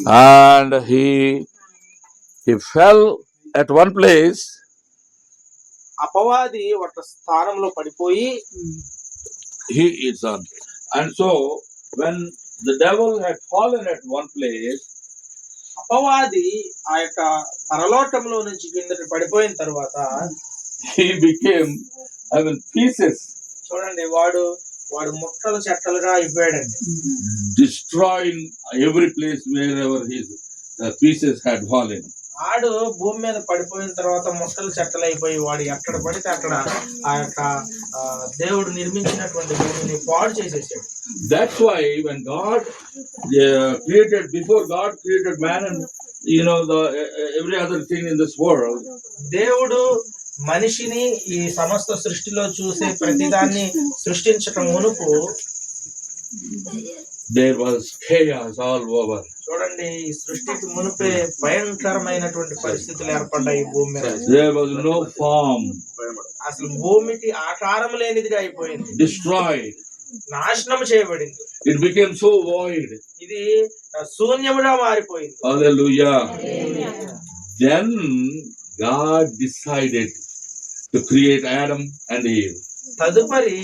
and he fell at one place. అపవాది ఒక స్థానంలో పడిపోయి He is on. And so when the devil had fallen at one place, అపవాది ఆ యొక్క పరలోకంలో నుంచి కిందకి పడిపోయిన తర్వాత he became, pieces, చూడండి వాడు ముక్కలు చెక్కలుగా అయిపోయాడండి, destroying every place wherever his pieces had fallen. వాడు భూమి మీద పడిపోయిన తర్వాత ముక్కలు చెక్కలు అయిపోయి వాడు ఎక్కడ పడితే అక్కడ ఆ యొక్క దేవుడు నిర్మించినటువంటి భూమిని పాడు చేసేసాడు. That's why when God created, before God created man and every other thing in this world, దేవుడు మనిషిని ఈ సమస్త సృష్టిలో చూసే ప్రతిదాన్ని సృష్టించటం మునుపు there was chaos all over. చూడండి ఈ సృష్టికి మునుపే భయంకరమైనటువంటి పరిస్థితులు ఏర్పడ్డాయి భూమి మీద. There was no form. అసలు భూమికి ఆకారం లేనిదిగా అయిపోయింది, destroyed, నాశనం చేయబడింది. it became so void. ఇది శూన్యముగా మారిపోయింది. Hallelujah. Then God decided to create Adam and Eve. తదుపరి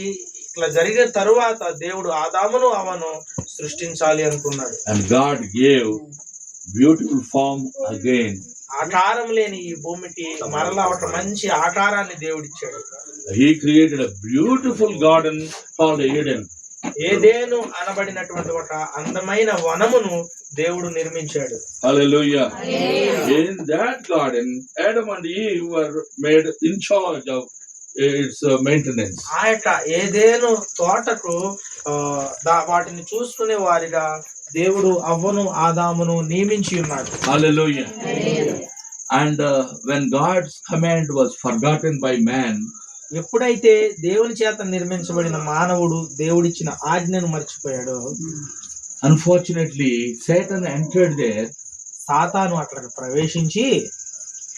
ఇట్లా జరిగిన తరువాత దేవుడు ఆదామును అవను సృష్టించాలి అనుకున్నాడు. And God gave beautiful form again. ఆకారం లేని ఈ భూమికి మరలా ఒక మంచి ఆకారాన్ని దేవుడిచ్చాడు. He created a beautiful garden called Eden. ఏదెను అనబడినటువంటి ఒక అందమైన వనమును దేవుడు నిర్మించాడు. Hallelujah. In that garden, Adam and Eve were made in charge of its maintenance. ఆ యొక్క ఏదెను తోటకు వాటిని చూసుకునే వారిగా దేవుడు అవ్వను ఆదామును నియమించి ఉన్నాడు. Hallelujah. And when God's command was forgotten by man, ఎప్పుడైతే దేవుని చేత నిర్మించబడిన మానవుడు దేవుడిచ్చిన ఆజ్ఞను మర్చిపోయాడో, unfortunately Satan entered there. సాతాను అక్కడికి ప్రవేశించి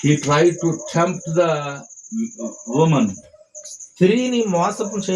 he tried to tempt the woman. స్త్రీని మోసపరచ